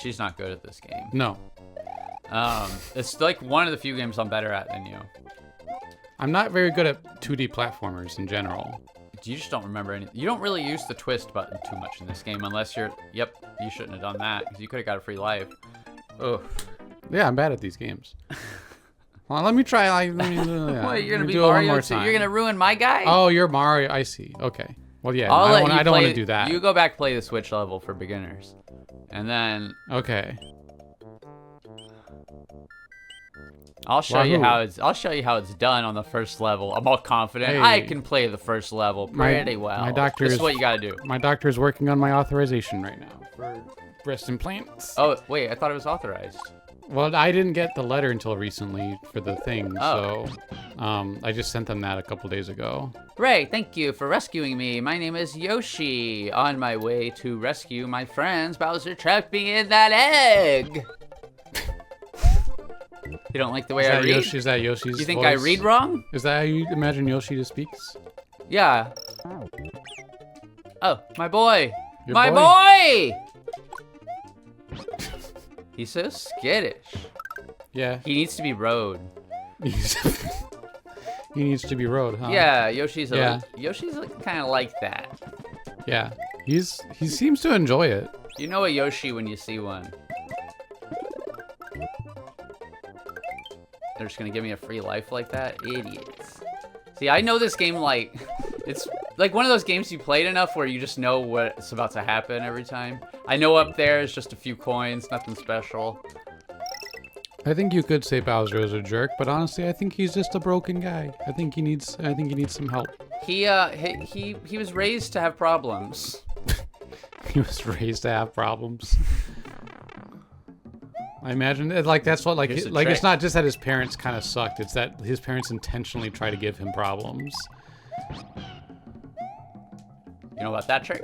She's not good at this game. No. It's like one of the few games I'm better at than you. I'm not very good at 2D platformers in general. You just don't remember anything. You don't really use the twist button too much in this game unless you're... Yep, you shouldn't have done that because you could have got a free life. Ugh. Yeah, I'm bad at these games. Well, let me try. What, you're going to be Mario too? You're going to ruin my guy? Oh, you're Mario. I see. Okay. Well, yeah, I don't want to do that. You go back play the Switch level for beginners. And then... Okay. I'll show you how it's done on the first level. I'm all confident. Hey. I can play the first level pretty well. My doctor This is what you gotta do. My doctor is working on my authorization right now for breast implants. Oh wait, I thought it was authorized. Well, I didn't get the letter until recently for the thing, Oh. so I just sent them that a couple days ago. Ray, thank you for rescuing me. My name is Yoshi. On my way to rescue my friends, Bowser trapped me in that egg. You don't like the way I read? Is that Yoshi's You think voice? I read wrong? Is that how you imagine Yoshi to speaks? Yeah. Oh, my boy. Your my boy! He's so skittish. Yeah. He needs to be rode. He needs to be rode, huh? Yeah, Yoshi's Yeah. kind of like that. Yeah. He seems to enjoy it. You know a Yoshi when you see one. They're just gonna give me a free life like that? Idiots. See, I know this game like... It's like one of those games you played enough where you just know what's about to happen every time. I know up there is just a few coins, nothing special. I think you could say Bowser is a jerk, but honestly, I think he's just a broken guy. I think he needs some help. He was raised to have problems. He was raised to have problems. I imagine that's what it's not just that his parents kind of sucked. It's that his parents intentionally try to give him problems. You know about that trick?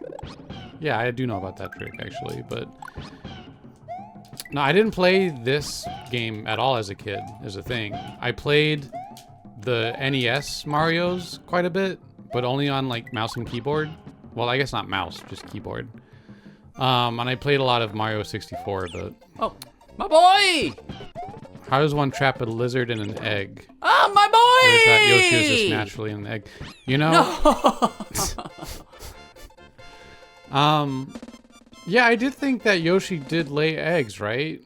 Yeah, I do know about that trick actually, but no, I didn't play this game at all as a kid. As a thing, I played the NES Mario's quite a bit, but only on like mouse and keyboard. Well, I guess not mouse, just keyboard. And I played a lot of Mario 64, but oh. My boy! How does one trap a lizard in an egg? Oh, my boy! Or is that Yoshi is just naturally in an egg? You know? No. Yeah, I did think that Yoshi did lay eggs, right?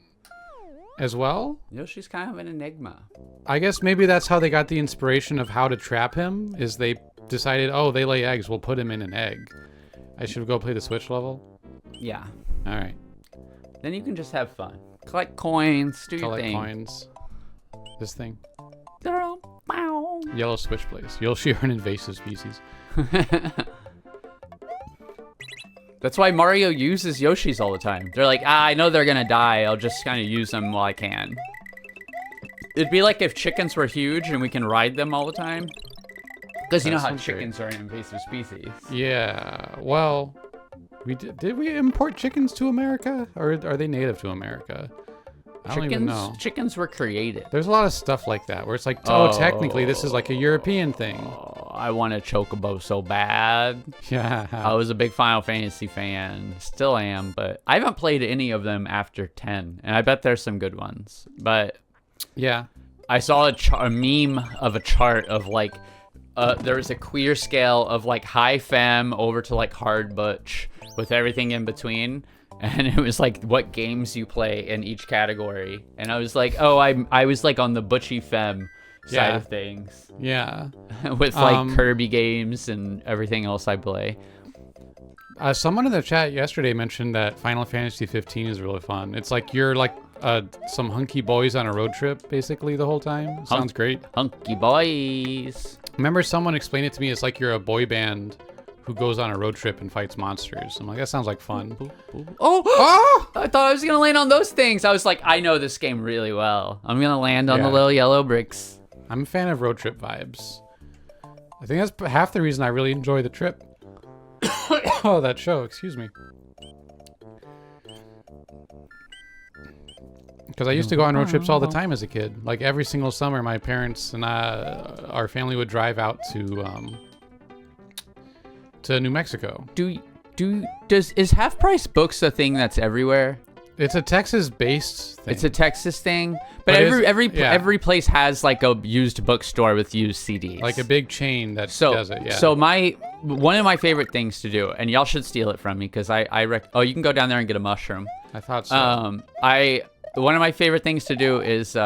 As well? Yoshi's kind of an enigma. I guess maybe that's how they got the inspiration of how to trap him, is they decided, oh, they lay eggs, we'll put him in an egg. I should go play the Switch level? Yeah. All right. Then you can just have fun. Collect coins, do your thing. Collect coins. This thing. They're all... Bow. Yellow Switch plays. Yoshi are an invasive species. That's why Mario uses Yoshis all the time. They're like, I know they're gonna die. I'll just kind of use them while I can. It'd be like if chickens were huge and we can ride them all the time. Because you know how chickens are an invasive species. Yeah, well... Did we import chickens to America, or are they native to America? I don't even know. Chickens were created. There's a lot of stuff like that where it's like, oh, technically this is like a European thing. Oh, I want a chocobo so bad. Yeah. I was a big Final Fantasy fan, still am, but I haven't played any of them after 10, and I bet there's some good ones. But yeah, I saw a meme of a chart of like, there was a queer scale of like high femme over to like hard butch, with everything in between, and it was like what games you play in each category, and I was like, oh, I was like on the butchy femme side of things. Yeah. With like Kirby games and everything else I play. Someone in the chat yesterday mentioned that Final Fantasy 15 is really fun. It's like you're like some hunky boys on a road trip basically the whole time. Sounds great. Hunky boys. Remember someone explained it to me, it's like you're a boy band who goes on a road trip and fights monsters. I'm like, that sounds like fun. Oh! I thought I was gonna land on those things. I was like, I know this game really well. I'm gonna land on the little yellow bricks. I'm a fan of road trip vibes. I think that's half the reason I really enjoy the trip. Oh, that show, excuse me. Because I used to go on road trips all the time as a kid. Like every single summer, my parents and our family would drive out to New Mexico. Is Half Price Books a thing that's everywhere? It's a Texas-based thing. It's a Texas thing, but But every place has like a used bookstore with used CDs. like a big chain that does it. Yeah. So one of my favorite things to do, and y'all should steal it from me because you can go down there and get a mushroom. I thought so. One of my favorite things to do is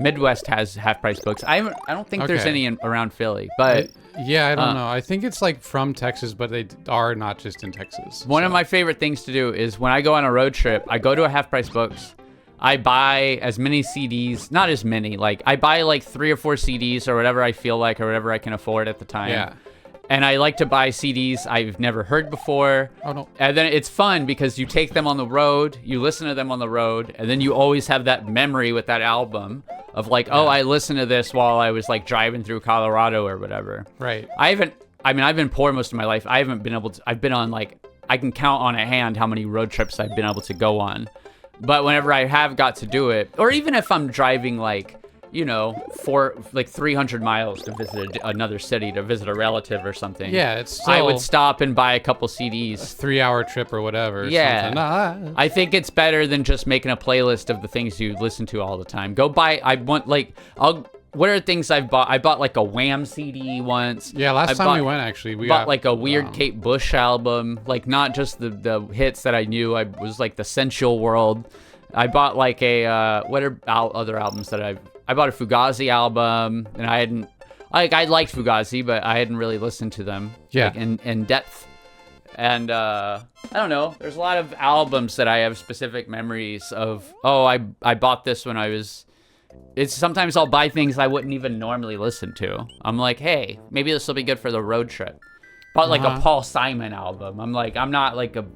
Midwest has half-price books. I don't think there's any around Philly, but I don't know. I think it's like from Texas, but they are not just in Texas. One of my favorite things to do is when I go on a road trip, I go to a half-price books. I buy as many CDs, not as many, like I buy like 3 or 4 CDs or whatever I feel like or whatever I can afford at the time. Yeah. And I like to buy CDs I've never heard before. Oh, no. And then it's fun because you take them on the road, you listen to them on the road, and then you always have that memory with that album of like, oh, I listened to this while I was like driving through Colorado or whatever. Right. I've been poor most of my life. I've been on like, I can count on a hand how many road trips I've been able to go on. But whenever I have got to do it, or even if I'm driving like, 300 miles to visit another city, to visit a relative or something. Yeah, it's still I would stop and buy a couple CDs. 3-hour trip or whatever. Yeah. I think it's better than just making a playlist of the things you listen to all the time. What are things I've bought? I bought like a Wham CD once. Yeah, last time we went, actually. We bought like a weird Kate Bush album. Like not just the hits that I knew. I was like the Sensual World. I bought like what are other albums that I bought a Fugazi album, and I liked Fugazi, but I hadn't really listened to them in depth. And I don't know, there's a lot of albums that I have specific memories of. Oh, I bought this when I was. It's sometimes I'll buy things I wouldn't even normally listen to. I'm like, hey, maybe this will be good for the road trip. Bought like a Paul Simon album. I'm not like a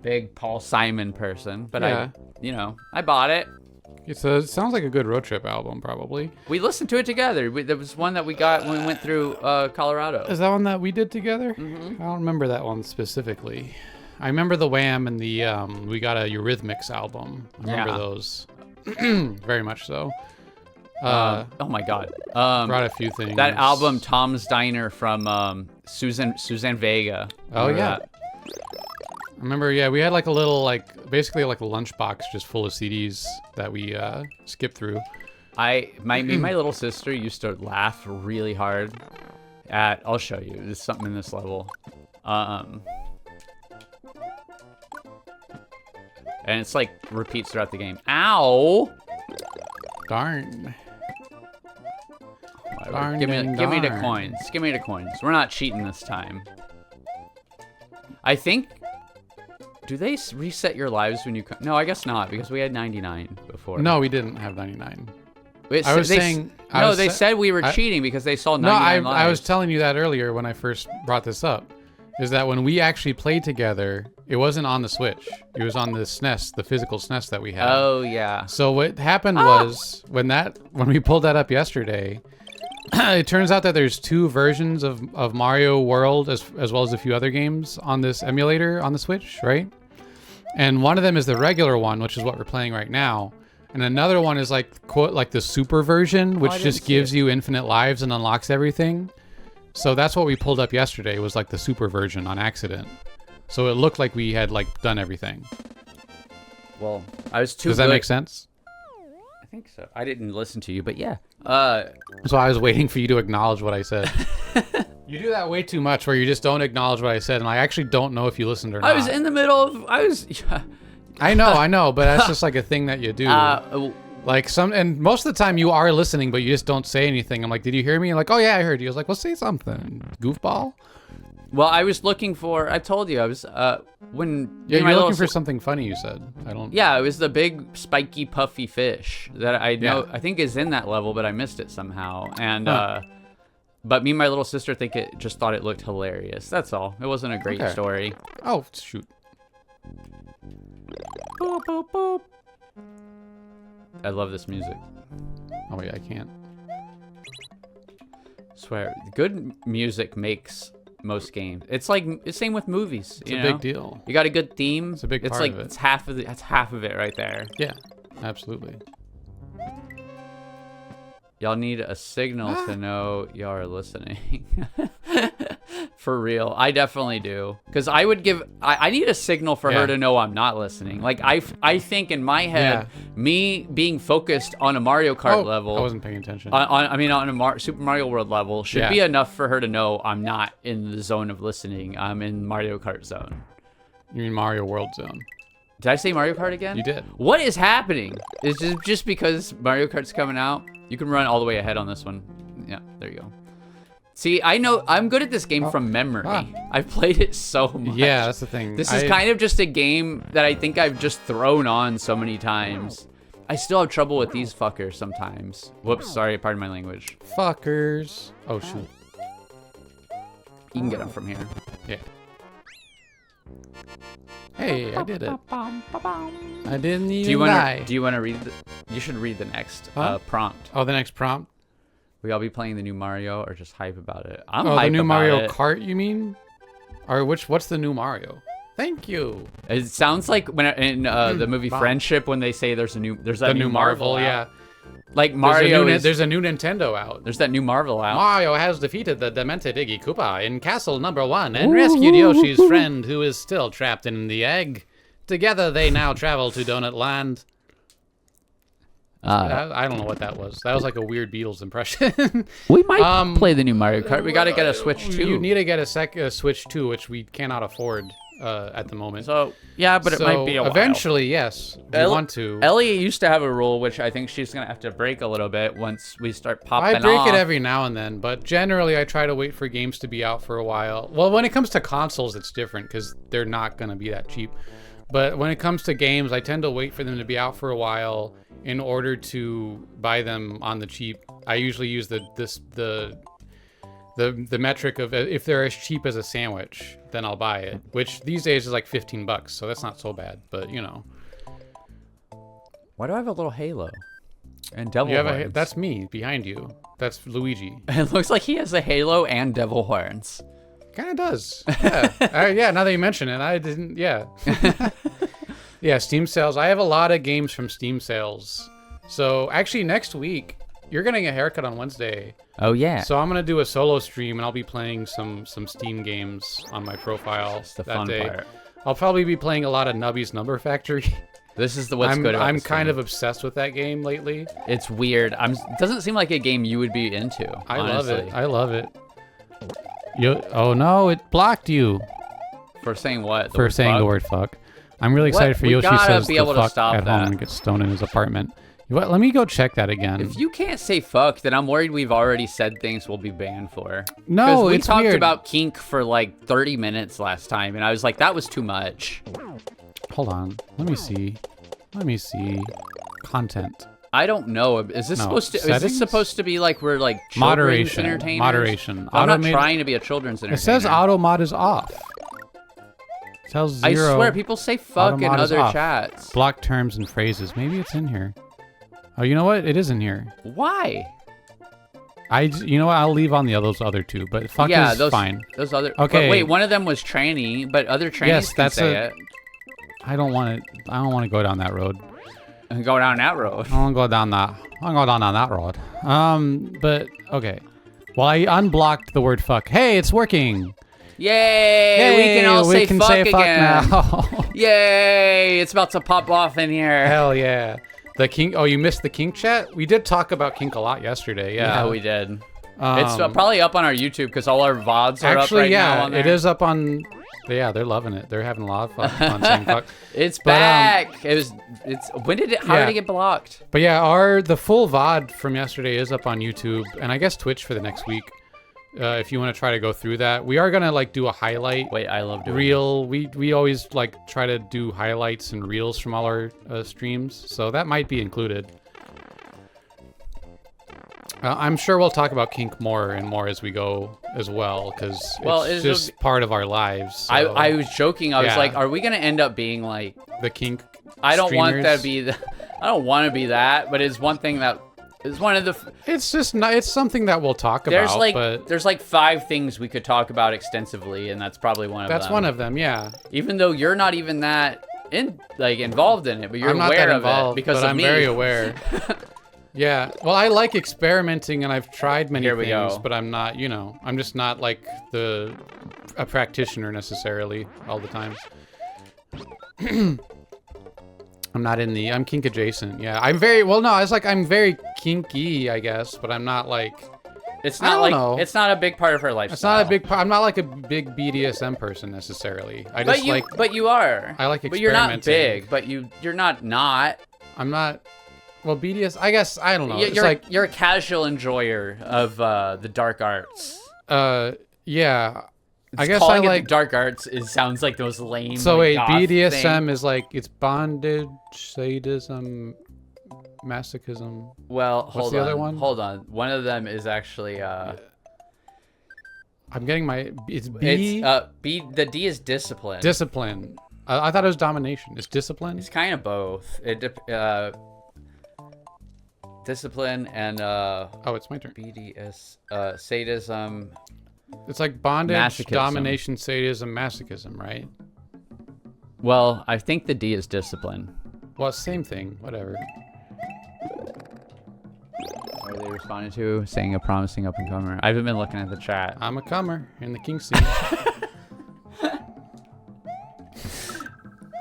big Paul Simon person, but I bought it. It sounds like a good road trip album, probably. We listened to it together. There was one that we got when we went through Colorado. Is that one that we did together? Mm-hmm. I don't remember that one specifically. I remember the Wham and the we got a Eurythmics album. I remember those. Very much so. Oh my God. Brought a few things. That album, Tom's Diner from Suzanne Vega. Oh, yeah. I remember, we had like a little, basically like a lunchbox just full of CDs that we skipped through. My little sister used to laugh really hard at, I'll show you, there's something in this level. And it's like repeats throughout the game. Ow! Darn. Give me the coins. Give me the coins. We're not cheating this time. I think... Do they reset your lives when you... No, I guess not, because we had 99 before. No, we didn't have 99. They said we were cheating because they saw 99 lives. I was telling you that earlier when I first brought this up. Is that when we actually played together, it wasn't on the Switch. It was on the SNES, the physical SNES that we had. Oh, yeah. So what happened was, when we pulled that up yesterday... it turns out that there's 2 versions of Mario World as well as a few other games on this emulator on the Switch, right? And one of them is the regular one, which is what we're playing right now. And another one is like, quote, like the super version, which just gives you infinite lives and unlocks everything. So that's what we pulled up yesterday, was like the super version on accident. So it looked like we had like done everything. Well, I was too Does that make sense? I think so. I didn't listen to you, but yeah. So I was waiting for you to acknowledge what I said. You do that way too much, where you just don't acknowledge what I said, and I actually don't know if you listened or not. I was in the middle of... I know, but that's just like a thing that you do. And most of the time you are listening, but you just don't say anything. I'm like, did you hear me? You're like, oh yeah, I heard you. I was like, well, say something, goofball. Well, I was looking for... I told you, I was... when... Yeah, you're looking for something funny, you said. I don't... Yeah, it was the big, spiky, puffy fish that I know... I think is in that level, but I missed it somehow. And, but me and my little sister just thought it looked hilarious. That's all. It wasn't a great story. Oh, shoot. Boop, boop, boop. I love this music. Oh, yeah, I can't. Swear, good music makes... most games. It's like it's same with movies. It's a big deal. You got a good theme. It's a big part of it. It's half of it. That's half of it right there. Yeah, absolutely. Y'all need a signal to know y'all are listening. For real, I definitely do. Because I would give, I need a signal for her to know I'm not listening. Like, I think in my head, me being focused on a Mario Kart level. I wasn't paying attention. On a Super Mario World level should be enough for her to know I'm not in the zone of listening. I'm in Mario Kart zone. You mean Mario World zone? Did I say Mario Kart again? You did. What is happening? Is it just because Mario Kart's coming out? You can run all the way ahead on this one. Yeah, there you go. See, I know I'm good at this game from memory. I've played it so much. Yeah, that's the thing. This is kind of just a game that I think I've just thrown on so many times. I still have trouble with these fuckers sometimes. Whoops, sorry, pardon my language. Fuckers. Oh, shoot. You can get them from here. Yeah. Hey, I did it. I didn't even die. Do you want to read the... You should read the next prompt. Oh, the next prompt? We all be playing the new Mario or just hype about it? I'm hype about it. The new Mario Kart, you mean? Or what's the new Mario? Thank you. It sounds like when in the movie Friendship when they say there's that new Marvel yeah. Like Mario there's a new Nintendo out. There's that new Marvel out. Mario has defeated the demented Iggy Koopa in Castle Number 1 and rescued Yoshi's friend who is still trapped in the egg. Together they now travel to Donut Land. I don't know what that was. That was like a weird Beatles impression. We might play the new Mario Kart. We got to get a Switch 2. You need to get a Switch 2, which we cannot afford at the moment. So, yeah, but it might be a while. Eventually, yes, we want to. Ellie used to have a rule, which I think she's going to have to break a little bit once we start popping off. I break it every now and then, but generally I try to wait for games to be out for a while. Well, when it comes to consoles, it's different because they're not going to be that cheap. But when it comes to games, I tend to wait for them to be out for a while in order to buy them on the cheap. I usually use the metric of if they're as cheap as a sandwich, then I'll buy it. Which these days is like $15, so that's not so bad. But you know. Why do I have a little halo? And devil horns. That's me behind you. That's Luigi. It looks like he has a halo and devil horns. Kind of does. Yeah. Yeah, now that you mention it, I didn't. Yeah. Yeah, Steam sales. I have a lot of games from Steam sales. So actually, next week, you're getting a haircut on Wednesday. Oh, yeah. So I'm going to do a solo stream, and I'll be playing some Steam games on my profile. That's the fun part. I'll probably be playing a lot of Nubby's Number Factory. This is what's good about I'm kind of obsessed with that game lately. It's weird. It doesn't seem like a game you would be into, honestly. I love it. Oh no, it blocked you. For saying what? For saying the word fuck. I'm really excited for Yoshi says the fuck at home and gets stoned in his apartment. What? Let me go check that again. If you can't say fuck, then I'm worried we've already said things we'll be banned for. No, we talked about kink for like 30 minutes last time, and I was like, that was too much. Hold on. Let me see. Content. I don't know. Is this supposed to be like we're like children's entertainers? Moderation. I'm not trying to be a children's entertainer. It says auto mod is off. It tells 0. I swear, people say fuck in other chats. Block terms and phrases. Maybe it's in here. Oh, you know what? It is in here. Why? You know what? I'll leave on those other two, but fuck is fine. Those other. Okay. Wait, one of them was tranny, but other trannies can say it. I don't want to go down that road. And go down that road. I want to go down that road. But okay. Well, I unblocked the word fuck. Hey, it's working. Yay! We can all say fuck again. Now. Yay! It's about to pop off in here. Hell yeah. The kink. Oh, you missed the kink chat? We did talk about kink a lot yesterday. Yeah, we did. It's probably up on our YouTube because all our VODs are up right now on there. It is up on. Yeah, they're loving it. They're having a lot of fun saying fuck. It's back. How did it get blocked? But yeah, the full VOD from yesterday is up on YouTube and I guess Twitch for the next week. If you want to try to go through that, we are gonna like do a highlight. Wait, I love doing reel. We always like try to do highlights and reels from all our streams, so that might be included. I'm sure we'll talk about kink more and more as we go as well, because it's just part of our lives. So. I was joking. I was like, are we going to end up being like... the kink I don't streamers? Want that to be... I don't want to be that, but it's one thing that... It's one of the... It's just not... It's something that we'll talk about, There's like 5 things we could talk about extensively, and that's probably one of them. That's one of them, yeah. Even though you're not even that involved in it, but you're aware of it because but of I'm me. very aware. Yeah. Well, I like experimenting, and I've tried many Here we things, go. but I'm not, I'm just not like a practitioner necessarily all the time. I'm kink adjacent. Yeah. I'm very, well, no, it's like I'm very kinky, I guess, but I'm not like, It's I not don't like know. it's not a big part of her lifestyle. it's not a big part. I'm not like a big BDSM person necessarily. I just But you are. I like But you're not experimenting. big. But you're not not. I'm not, well, BDS, I guess, I don't know. It's You're like, you're a casual enjoyer of the dark arts. yeah. I guess Calling I it like, the dark arts sounds like those lame. so like, wait, goth BDSM thing. is like, it's bondage, sadism, masochism. Well, hold the on. other one? Hold on. One of them is actually I'm getting it's B, the D is discipline. discipline. I thought it was domination. It's discipline? It's kind of both. Discipline and Oh, it's my turn. BDS sadism. It's like bondage, Masochism. domination, sadism, masochism, right? Well, I think the D is discipline. Well, same thing. Whatever. What are they responding to? Saying a promising up and comer. I haven't been looking at the chat. I'm a comer in the king scene.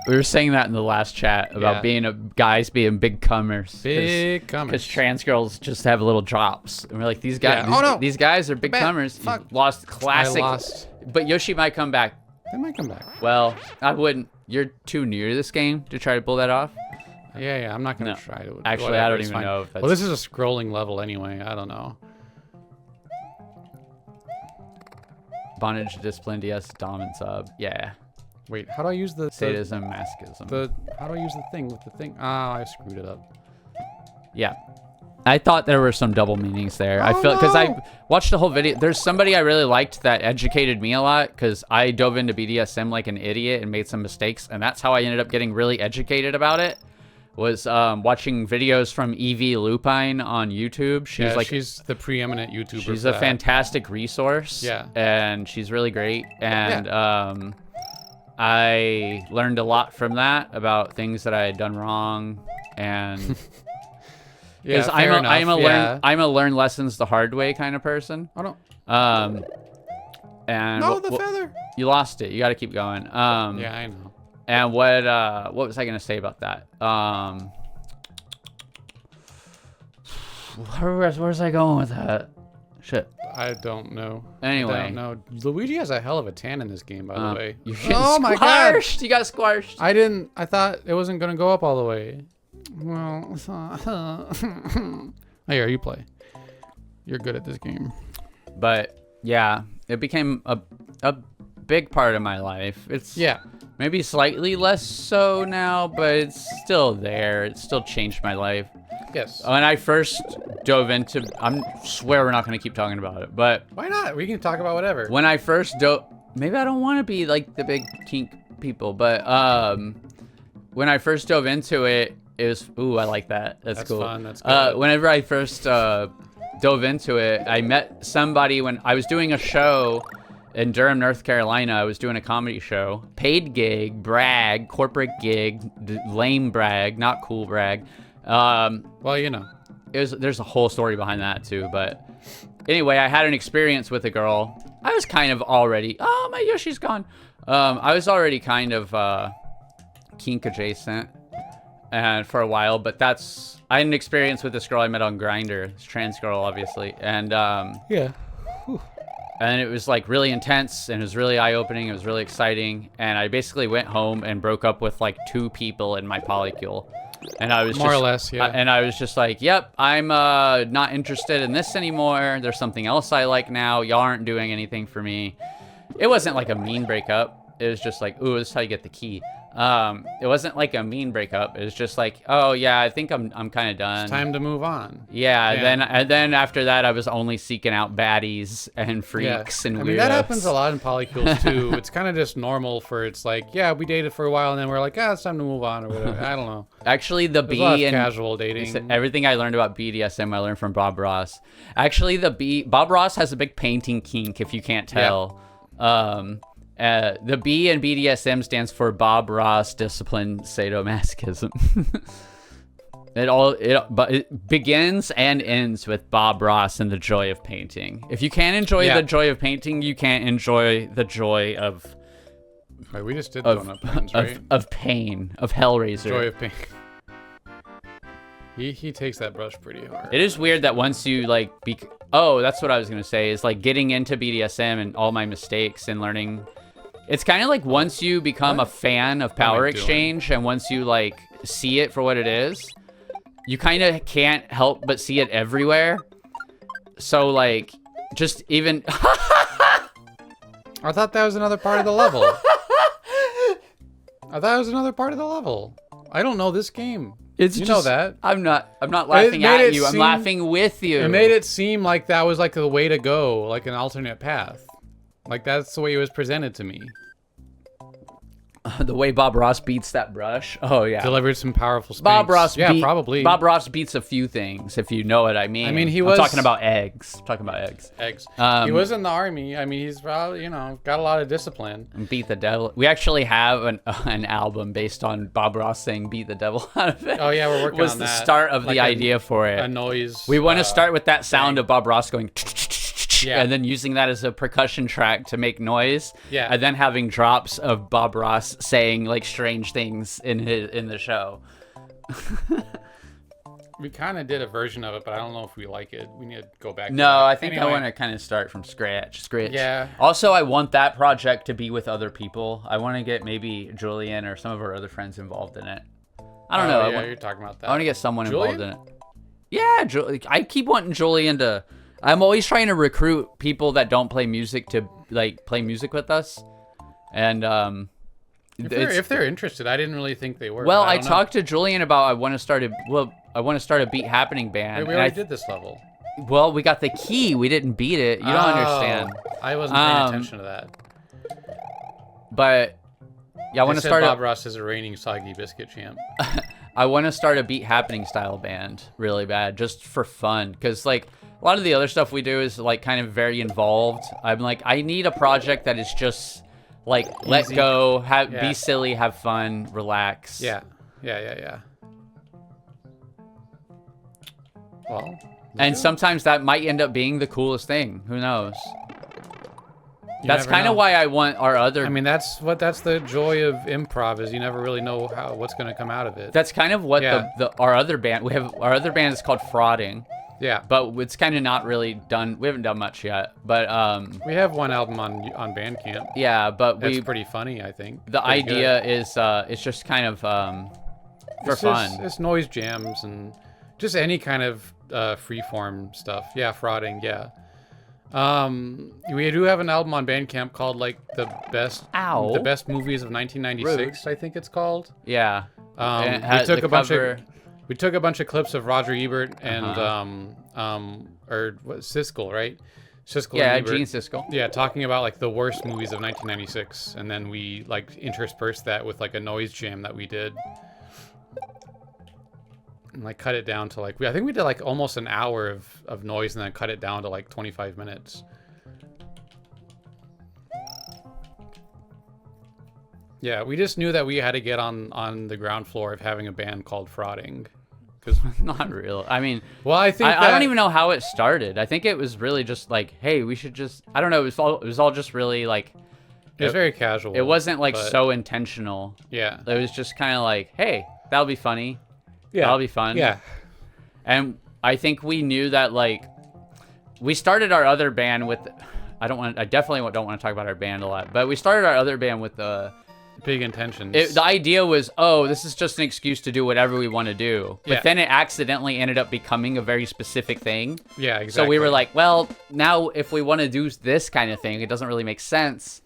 We were saying that in the last chat about Yeah. guys being big comers. Big comers. Because trans girls just have little drops. And we're like, these guys, Yeah. Oh, no. these guys are big Bad. comers. Fuck. You lost classic. I lost. But Yoshi might come back. They might come back. Well, I wouldn't. You're too new to this game to try to pull that off. Yeah, I'm not gonna No. try to. Actually, whatever, I don't it's even fine. know if that's... Well, this is a scrolling level anyway. I don't know. Bondage, discipline, DS, dom, and sub. Yeah. Wait, how do I use the Sadism, masochism. how do I use the thing with the thing? Oh, I screwed it up. Yeah. I thought there were some double meanings there. I Oh, felt because no. I watched the whole video. There's somebody I really liked that educated me a lot because I dove into BDSM like an idiot and made some mistakes, and that's how I ended up getting really educated about it. Was watching videos from Evie Lupine on YouTube. She's the preeminent YouTuber. She's for a that. fantastic resource. Yeah. And she's really great. And I learned a lot from that about things that I had done wrong. And Yeah, because fair enough. I'm a learn lessons the hard way kind of person. Oh no. And No, the feather. you lost it. You got to keep going. Yeah, I know. And what was I gonna say about that? Where was I going with that? Shit. I don't know. Anyway. I don't know. Luigi has a hell of a tan in this game, by the way. You're getting Oh my god! squashed. You got squashed. I thought it wasn't gonna go up all the way. Well, here, you play. You're good at this game. But yeah, it became a big part of my life. It's maybe slightly less so now, but it's still there. It still changed my life. Yes. When I first dove into, I swear we're not going to keep talking about it, but Why not? We can talk about whatever. when I first dove, maybe I don't want to be like the big kink people, but when I first dove into it, it was, ooh, I like that. That's cool. Fun. That's good. Whenever I first dove into it, I met somebody when I was doing a show in Durham, North Carolina. I was doing a comedy show, paid gig, brag, corporate gig, lame brag, not cool brag. Well, you know. There's a whole story behind that too, but anyway, I had an experience with a girl. I was kind of already, oh, my Yoshi's gone. I was already kind of kink adjacent and for a while, but I had an experience with this girl I met on Grindr, this trans girl, obviously, and Yeah. and it was like really intense and it was really eye-opening. It was really exciting, and I basically went home and broke up with like 2 people in my polycule. And I was More or less, yeah. And I was just like, yep, I'm not interested in this anymore. There's something else I like now. Y'all aren't doing anything for me. It wasn't like a mean breakup. It was just like, ooh, this is how you get the key. It wasn't like a mean breakup. It was just like, oh yeah, I think I'm kind of done. It's time to move on. Yeah, Yeah. and then after that, I was only seeking out baddies and freaks and weirdos. I mean, that happens a lot in polycules too. It's kind of just normal for, it's like, yeah, we dated for a while and then we're like, ah, it's time to move on or whatever. I don't know. Actually, the There's a lot B of and casual dating. everything I learned about BDSM, I learned from Bob Ross. Actually, Bob Ross has a big painting kink, if you can't tell. The B in BDSM stands for Bob Ross Discipline Sadomasochism. But it begins and ends with Bob Ross and the joy of painting. If you can't enjoy the joy of painting, you can't enjoy the joy of. Right, we just did Donut Plains, right? Of pain, of Hellraiser. Joy of pain. He takes that brush pretty hard. It is weird that once you like oh, that's what I was gonna say, is like getting into BDSM and all my mistakes and learning. It's kind of like once you become a fan of Power Exchange and once you like see it for what it is, you kind of can't help but see it everywhere. So like, just even. I thought that was another part of the level. I thought it was another part of the level. I don't know this game. You know that. I'm not laughing at you. I'm laughing with you. It made it seem like that was like the way to go, like an alternate path. Like that's the way it was presented to me. The way Bob Ross beats that brush. Oh yeah. Delivered some powerful space. Probably. Bob Ross beats a few things, if you know what I mean. I mean, I'm talking about eggs. Eggs. He was in the army. I mean, he's probably, got a lot of discipline. And beat the devil. We actually have an album based on Bob Ross saying "beat the devil" out of it. Oh yeah, we're working on that. Was the start of the idea for it. A noise. We want to start with that sound of Bob Ross going. Yeah. And then using that as a percussion track to make noise. Yeah. And then having drops of Bob Ross saying like strange things in the show. We kind of did a version of it, but I don't know if we like it. We need to go back. No, I think I want to kind of start from scratch. Yeah. Also, I want that project to be with other people. I want to get maybe Julian or some of our other friends involved in it. I don't know. Yeah, you're talking about that. I want to get someone involved in it. Yeah, I keep wanting Julian to. I'm always trying to recruit people that don't play music to like play music with us, and if they're interested, I didn't really think they were. Well, I talked to Julian about I want to start a Beat Happening band. Wait, we already did this level. Well, we got the key. We didn't beat it. You don't understand. I wasn't paying attention to that. But yeah, I want to start. Bob Ross is a reigning soggy biscuit champ. I want to start a Beat Happening style band really bad, just for fun, because like. A lot of the other stuff we do is like kind of very involved. I'm like, I need a project that is just like easy. Let go, be silly, have fun, relax. Yeah. Well, and sometimes that might end up being the coolest thing. Who knows? That's kind of why I want our other. I mean, that's the joy of improv is you never really know what's going to come out of it. That's kind of what our other band. Our other band is called Frauding. Yeah, but it's kind of not really done. We haven't done much yet, but we have one album on Bandcamp. Yeah, but it's pretty funny, I think. The idea is it's just kind of for fun. It's noise jams and just any kind of freeform stuff. Yeah, Frauding. Yeah. We do have an album on Bandcamp called like the best movies of 1996. Rude. I think it's called. Yeah. We took a bunch of clips of Roger Ebert and Siskel, right? Siskel. Yeah, and Ebert. Gene Siskel. Yeah, talking about like the worst movies of 1996, and then we like interspersed that with like a noise jam that we did, and like cut it down to like I think we did like almost an hour of noise, and then cut it down to like 25 minutes. Yeah, we just knew that we had to get on the ground floor of having a band called Frauding. Not real. I mean, well, I think I don't even know how it started. I think it was really just like, hey, we should just. I don't know. It was all just really like. It was very casual. It wasn't like so intentional. Yeah. It was just kind of like, hey, that'll be funny. Yeah. That'll be fun. Yeah. And I think we knew that like, we started our other band with. I definitely don't want to talk about our band a lot, but we started our other band with big intentions. The idea was, this is just an excuse to do whatever we want to do. But then it accidentally ended up becoming a very specific thing. Yeah, exactly. So we were like, well, now if we want to do this kind of thing, it doesn't really make sense.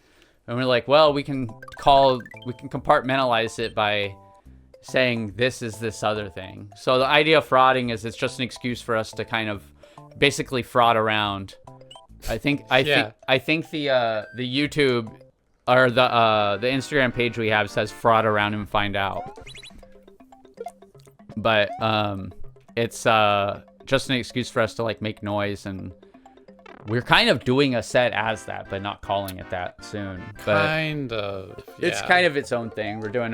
And we're like, well, we can compartmentalize it by saying this is this other thing. So the idea of frauding is it's just an excuse for us to kind of basically fraud around. I think the YouTube or the Instagram page we have says fraud around and find out. But it's just an excuse for us to like make noise, and we're kind of doing a set as that, but not calling it that soon. But kind of. Yeah. It's kind of its own thing. We're doing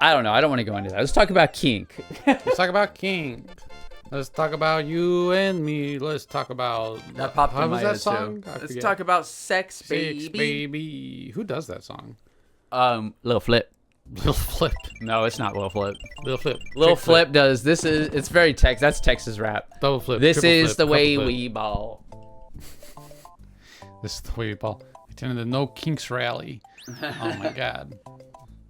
I don't know. I don't want to go into that. Let's talk about kink. Let's talk about kink. Let's talk about you and me. Let's talk about That popped in how my was that head, song? too. I Let's forget. talk about sex, Six, baby. Who does that song? Lil Flip. Lil Flip. No, it's not Lil Flip. Lil Flip. Lil Chick Flip does. This is. It's very That's Texas rap. Double flip. This triple is flip, the way couple flip. we ball. This is the way we ball. Attended the No Kinks rally. Oh my god.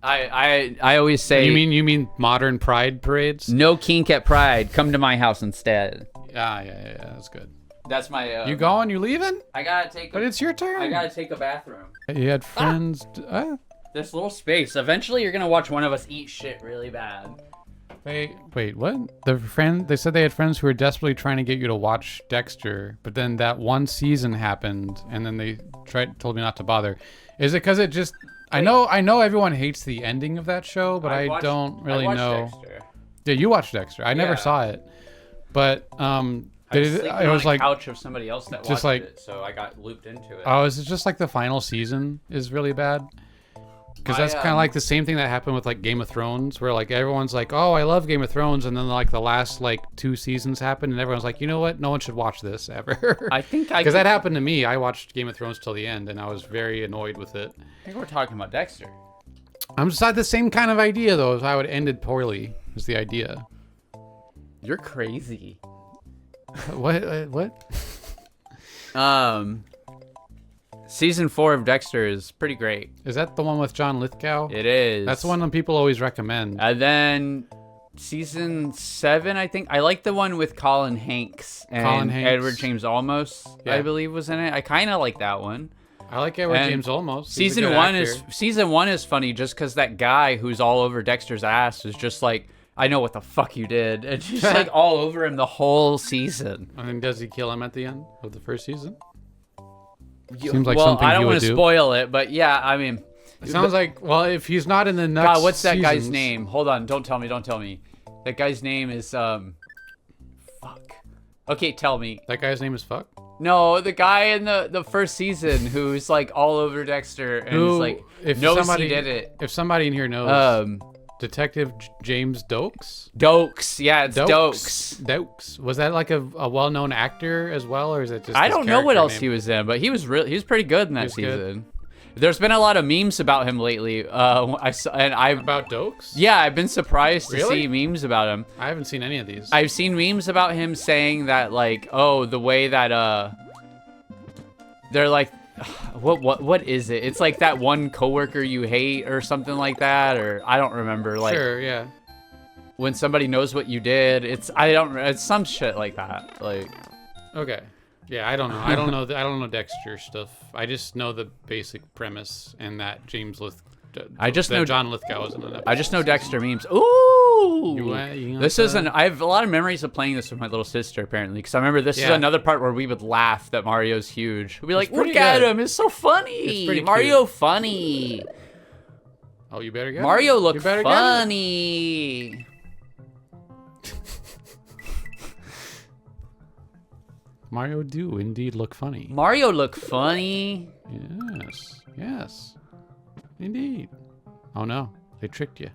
I always say. You mean modern pride parades? No kink at Pride. Come to my house instead. Yeah. That's good. That's my. You going? You leaving? I gotta take. But it's your turn. I gotta take a bathroom. You had friends. This little space. Eventually, you're gonna watch one of us eat shit really bad. Wait, what? They said they had friends who were desperately trying to get you to watch Dexter, but then that one season happened, and then they told me not to bother. Is it because it just? I know everyone hates the ending of that show, but I don't really know. Dexter. Yeah, you watched Dexter. I never Yeah. saw it, but I was sleeping it was on a like, couch of somebody else that just watched like- it, so I got looped into it. oh, is it just like the final season is really bad? Because that's kind of like the same thing that happened with like Game of Thrones, where like everyone's like, oh, I love Game of Thrones, and then like the last like 2 seasons happened, and everyone's like, you know what? No one should watch this ever. I think Because that happened to me. I watched Game of Thrones till the end, and I was very annoyed with it. I think we're talking about Dexter. I'm just had the same kind of idea though, of how it ended poorly. Is the idea? You're crazy. What? Season 4 of Dexter is pretty great. Is that the one with John Lithgow? It is. That's the one that people always recommend. And then season 7, I think. I like the one with Colin Hanks and Colin Hanks. Edward James Olmos, Yeah. I believe, was in it. I kind of like that one. I like Edward And James Olmos. He's a Season good one actor. is funny just because that guy who's all over Dexter's ass is just like, I know what the fuck you did, and just like all over him the whole season. I mean, does he kill him at the end of the first season? Seems like well, something I don't he would want to do. spoil it, but yeah, I mean, It sounds like, well, if he's not in the next God, what's that guy's seasons- name? Hold on, don't tell me. That guy's name is fuck. Okay, tell me. That guy's name is Fuck? No, the guy in the first season who's like all over Dexter and Who, is like if knows somebody, he did it. If somebody in here knows, Um, Detective James Dokes? Dokes. Yeah, it's Dokes. Dokes. Was that like a well-known actor as well, or is it just? I his don't know what character else name? he was in, but he was pretty good in that was good. season. There's been a lot of memes about him lately. About Dokes? Yeah, I've been surprised to Really? see memes about him. I haven't seen any of these. I've seen memes about him saying that like, oh, the way that they're like, what is it? It's like that one coworker you hate or something like that, or I don't remember. Like, sure, yeah. when somebody knows what you did, it's some shit like that. Like, Okay. Yeah, I don't know. I don't know Dexter stuff. I just know the basic premise and that John Lithgow was in an episode. I just know Dexter memes. Ooh! You This is I have a lot of memories of playing this with my little sister, apparently, because I remember this is Yeah. another part where we would laugh that Mario's huge. We'd be like, pretty look at good. him, it's so funny. It's pretty Mario funny. Oh, you better get Mario it. look You better get it. funny. Mario do indeed look funny. Mario look funny. Yes. Indeed. Oh no, they tricked you.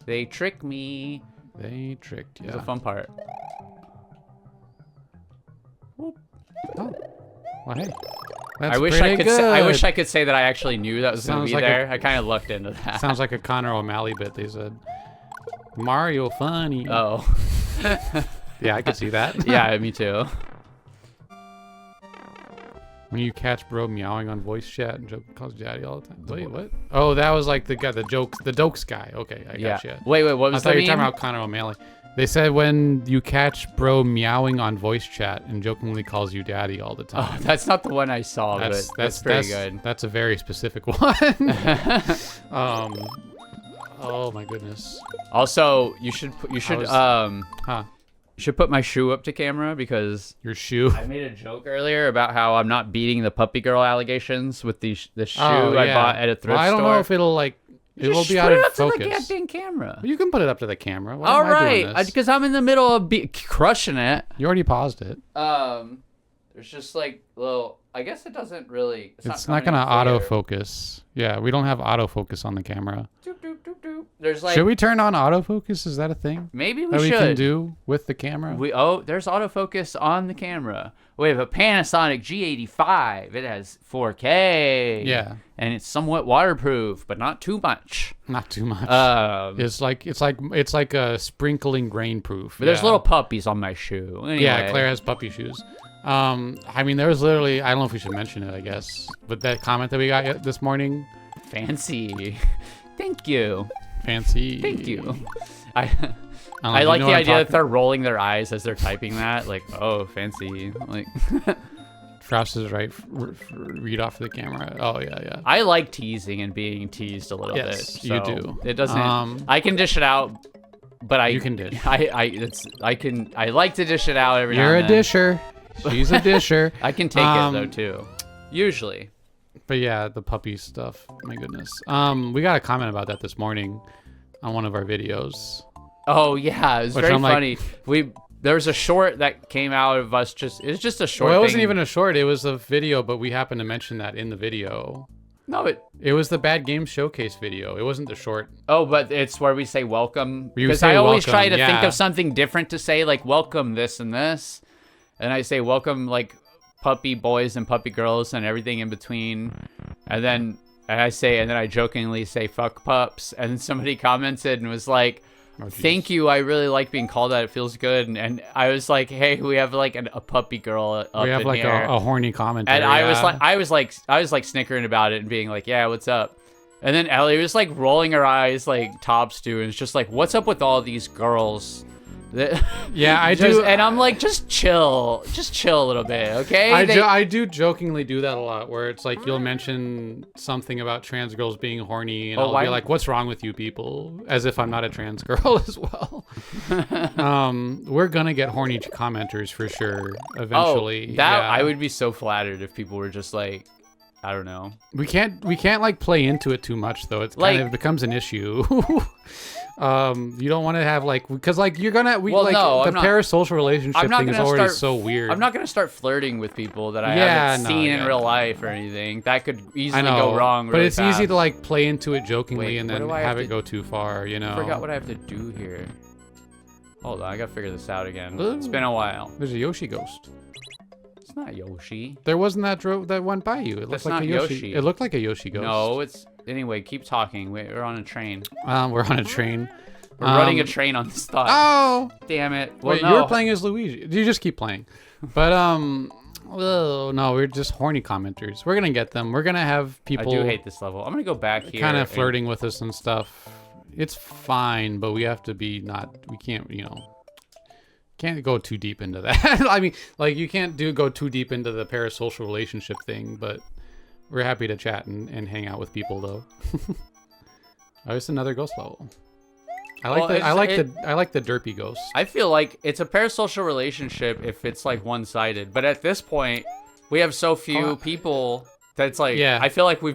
They trick me. They tricked you. It's a fun part. Oh, well, hey. I That's wish I pretty could. good. I wish I could say that I actually knew that was going Sounds to be like a- there. I kind of looked into that. Sounds like a Connor O'Malley bit. They said, Mario funny. Oh. Yeah, I could see that. Yeah, me too. When you catch bro meowing on voice chat and joke calls daddy all the time. Wait, what? Oh, that was like the guy, the Dokes guy. Okay, I Yeah. gotcha. Wait, what I was thought that you were talking meme? about Connor O'Malley. They said when you catch bro meowing on voice chat and jokingly calls you daddy all the Oh, time. that's not the one I saw, but that's pretty good. That's a very specific one. Oh my goodness. Also, you should Huh? you should put my shoe up to camera because Your shoe. I made a joke earlier about how I'm not beating the puppy girl allegations with the shoe Oh, I yeah. bought at a thrift Well, I don't store. know if it'll like. It will Just be put out it of up to the focus. goddamn camera. You can put it up to the camera. Why All am I doing right, this? because I'm in the middle of crushing it. You already paused it. There's just like little. I guess it doesn't really. It's not gonna autofocus. Yeah, we don't have autofocus on the camera. Doop, doop, doop, doop. There's like. Should we turn on autofocus? Is that a thing? Maybe we that should. we can do with the camera. There's autofocus on the camera. We have a Panasonic G85. It has 4K. Yeah. And it's somewhat waterproof, but not too much. Not too much. It's like a sprinkling rain proof. But there's little puppies on my shoe. Anyway. Yeah, Claire has puppy shoes. I mean, there was literally, I don't know if we should mention it, I guess, but that comment that we got this morning. Fancy. Thank you. Fancy. Thank you. I like the idea that they're rolling their eyes as they're typing that. Like, oh, fancy. Like. Frost is right. Read off the camera. Oh, yeah. I like teasing and being teased a little bit. Yes, so you do. It doesn't. I can dish it out, but you can dish. I like to dish it out every now and You're a then. disher. She's a disher. I can take it though too. Usually. But yeah, the puppy stuff. My goodness. We got a comment about that this morning on one of our videos. Oh yeah, it was very funny. There was a short that came out of us it was just a short Well, it thing. wasn't even a short, it was a video, but we happened to mention that in the video. No, it was the Bad Game Showcase video. It wasn't the short. Oh, but it's where we say welcome. Because I always try to think of something different to say, like welcome this and this. And I say welcome like puppy boys and puppy girls and everything in between. And then I jokingly say fuck pups. And then somebody commented and was like, thank you. I really like being called that. It feels good. And I was like, hey, we have like a puppy girl up in here. We have like a horny commentary. And I was like snickering about it and being like, yeah, what's up? And then Ellie was like rolling her eyes like tops do, and it's just like, what's up with all these girls? Yeah, I do. And I'm like, just chill a little bit, okay? I do jokingly do that a lot, where it's like you'll mention something about trans girls being horny, and I'll be like, "What's wrong with you people?" As if I'm not a trans girl as well. We're gonna get horny commenters for sure eventually. I would be so flattered if people were just like, I don't know. We can't like play into it too much though. It's kind of becomes an issue. You don't want to have like, because like you're gonna parasocial relationship thing is already so weird. I'm not gonna start flirting with people that I haven't seen in real life or anything. That could easily go wrong. But it's fast. easy to like play into it jokingly and then have it go too far. You know. I forgot what I have to do here. Hold on, I gotta figure this out again. It's been a while. There's a Yoshi ghost. It's not Yoshi. There wasn't that went by you. It looked like a Yoshi. It looked like a Yoshi ghost. No, it's anyway. Keep talking. We're on a train. We're on a train. We're running a train on this thought. Oh, damn it! Well, you were playing as Luigi. You just keep playing. But no, we're just horny commenters. We're gonna get them. We're gonna have people. I do hate this level. I'm gonna go back here. Kind of flirting with us and stuff. It's fine, but we have to be not. We can't, can't go too deep into that. I mean, like you can't go too deep into the parasocial relationship thing, but we're happy to chat and hang out with people though. Oh, it's another ghost level. I like the derpy ghost. I feel like it's a parasocial relationship if it's like one-sided, but at this point, we have so few people that it's like I feel like we're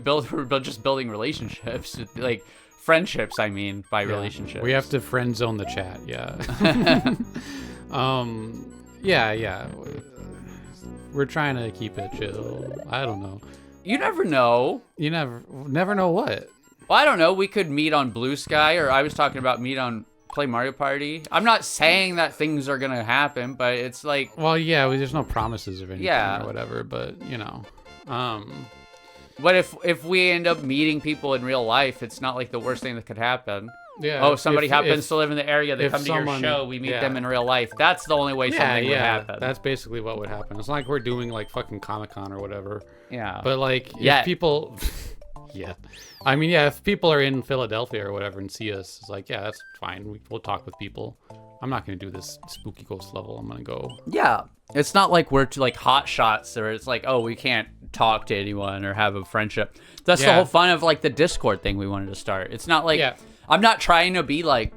just building relationships, like friendships. I mean, by relationships. We have to friend zone the chat. Yeah. Yeah. We're trying to keep it chill. I don't know. You never know. You never know what. Well, I don't know. We could meet on Blue Sky, or I was talking about play Mario Party. I'm not saying that things are gonna happen, but it's like. Well, yeah. There's no promises of anything or whatever, but But if we end up meeting people in real life, it's not like the worst thing that could happen. Yeah. Oh, somebody happens to live in the area. They come to your show. We meet them in real life. That's the only way something would happen. That's basically what would happen. It's not like we're doing like fucking Comic-Con or whatever. Yeah. But like, if people. Yeah. I mean, yeah, if people are in Philadelphia or whatever and see us, it's like, yeah, that's fine. We'll talk with people. I'm not going to do this spooky ghost level. I'm going to go. Yeah. It's not like we're like hot shots or it's like, oh, we can't talk to anyone or have a friendship. That's the whole fun of like the Discord thing we wanted to start. It's not like, I'm not trying to be like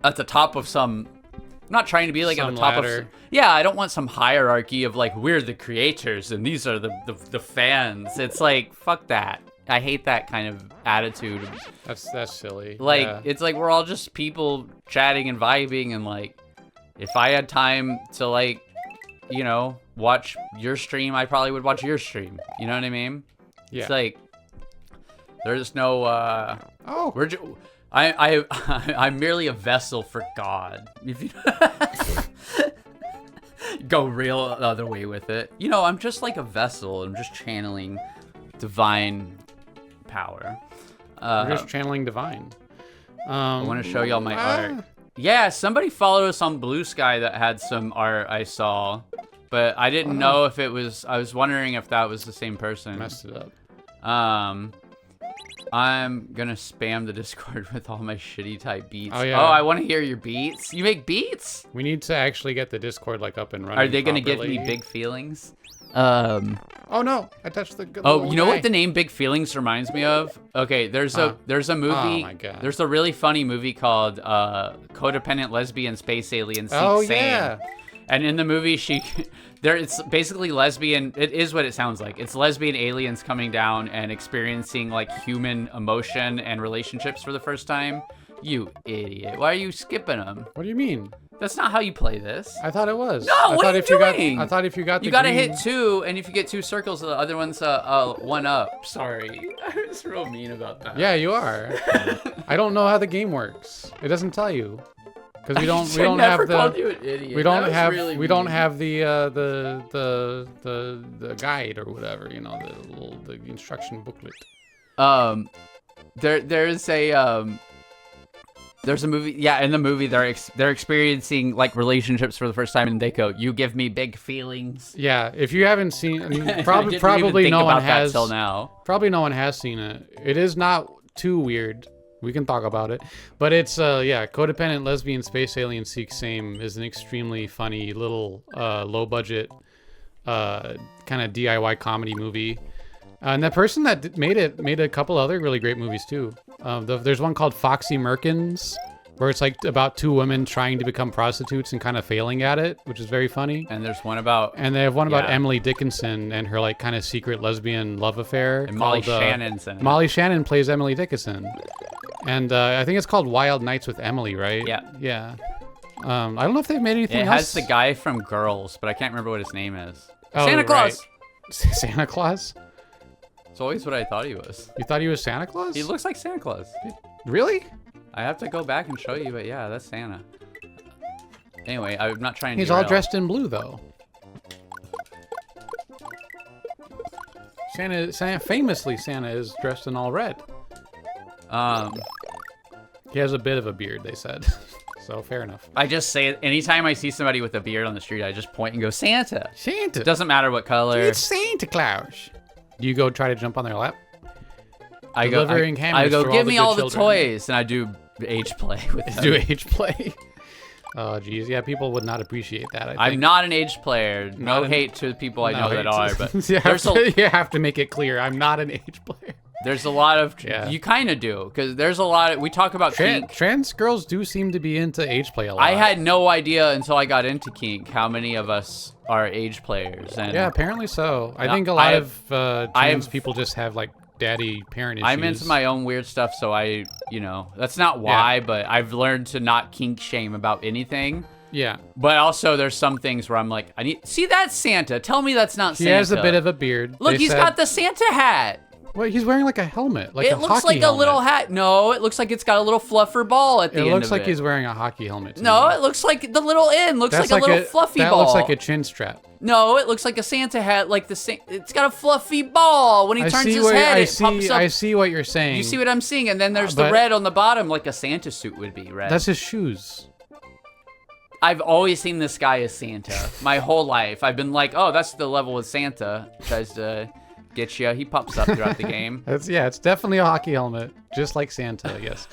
at the top of some, I'm not trying to be like at the top of, I don't want some hierarchy of like, we're the creators and these are the fans. It's like, fuck that. I hate that kind of attitude. That's silly. Like, it's like we're all just people chatting and vibing, and like, if I had time to like, watch your stream, I probably would watch your stream. You know what I mean? Yeah. It's like there's no Oh. I'm merely a vessel for God. If you go real the other way with it. You know, I'm just like a vessel. I'm just channeling divine power. We're just channeling divine. I want to show y'all my art. Yeah, somebody followed us on Blue Sky that had some art I saw, but I didn't know if it was. I was wondering if that was the same person. Messed it up. I'm gonna spam the Discord with all my shitty type beats. Oh, yeah. Oh, I want to hear your beats. You make beats? We need to actually get the Discord like up and running. Are they gonna properly. give me big feelings? Oh no! I touched the. Oh, you know what the name Big Feelings reminds me of? Okay, there's a movie. Oh my God. There's a really funny movie called Codependent Lesbian Space Alien Seek Oh Sane. yeah. And in the movie, it's basically lesbian. It is what it sounds like. It's lesbian aliens coming down and experiencing like human emotion and relationships for the first time. You idiot! Why are you skipping them? What do you mean? That's not how you play this. I thought it was. No, I what thought are you if you doing? I thought if you got the You gotta green- hit 2, and if you get 2 circles, the other one's one up. Sorry, I was real mean about that. Yeah, you are. I don't know how the game works. It doesn't tell you. Because we don't I never have the called you an idiot. we don't That was have really we don't mean. have the guide or whatever, you know, the instruction booklet. There's a movie. Yeah, in the movie they're experiencing like relationships for the first time, and they go, "You give me big feelings." Yeah, if you haven't seen, I mean, I probably didn't even think no one about that has till now. Probably no one has seen it. It is not too weird. We can talk about it, but it's yeah, Codependent Lesbian Space Alien Seek Same is an extremely funny little low budget kind of DIY comedy movie. And the person that made it made a couple other really great movies too. There's one called Foxy Merkins, where it's like about 2 women trying to become prostitutes and kind of failing at it, which is very funny. And there's one about And they have one about Yeah. Emily Dickinson and her like kind of secret lesbian love affair. and Molly called, Shannon's in it. Molly Shannon plays Emily Dickinson, and I think it's called Wild Nights with Emily, right? Yeah. Yeah. I don't know if they've made anything It else. has the guy from Girls, but I can't remember what his name is. Oh, Santa Claus. right. Santa Claus? It's always what I thought he was. You thought he was Santa Claus? He looks like Santa Claus. Really? I have to go back and show you, but yeah, that's Santa. Anyway, I'm not trying to. He's all derail. dressed in blue though. Santa famously Santa is dressed in all red. He has a bit of a beard, they said. So fair enough. I just say it anytime I see somebody with a beard on the street. I just point and go Santa. Santa. It doesn't matter what color. It's Santa Claus. Do you go try to jump on their lap? I go. delivering hammers I go. for all Give the me good all the children." toys, and I do age play with them. Do age play. Oh geez, yeah, people would not appreciate that. I think. I'm not an age player. No Not an- hate to the people I No, know that it's- are, but you, have there's a to, you have to make it clear. I'm not an age player. there's a lot of Yeah. you kind of do because there's a lot of we talk about kink. Trans girls do seem to be into age play a lot. I had no idea until I got into kink how many of us are age players, and Yeah, apparently so. I No, think a lot I of trans I've- people just have like daddy parent issues. I'm into my own weird stuff, so that's not why, but I've learned to not kink shame about anything. Yeah. But also, there's some things where I'm like, see, that's Santa. Tell me that's not He Santa. has a bit of a beard. Look, They he's said- got the Santa hat. Well, he's wearing like a helmet, like It a looks hockey like helmet. a little hat. No, it looks like it's got a little fluffer ball at the It end looks of like it. he's wearing a hockey helmet. to No, me. it looks like the little end looks That's like a little fluffy that ball. looks like a chin strap. No, it looks like a Santa hat. Like it's got a fluffy ball. When he turns his head, it pops up. I see what you're saying. You see what I'm seeing? And then there's the but- red on the bottom, like a Santa suit would be red. That's his shoes. I've always seen this guy as Santa my whole life. I've been like, oh, that's the level with Santa. Tries to get you. He pops up throughout the game. It's definitely a hockey helmet, just like Santa. Yes.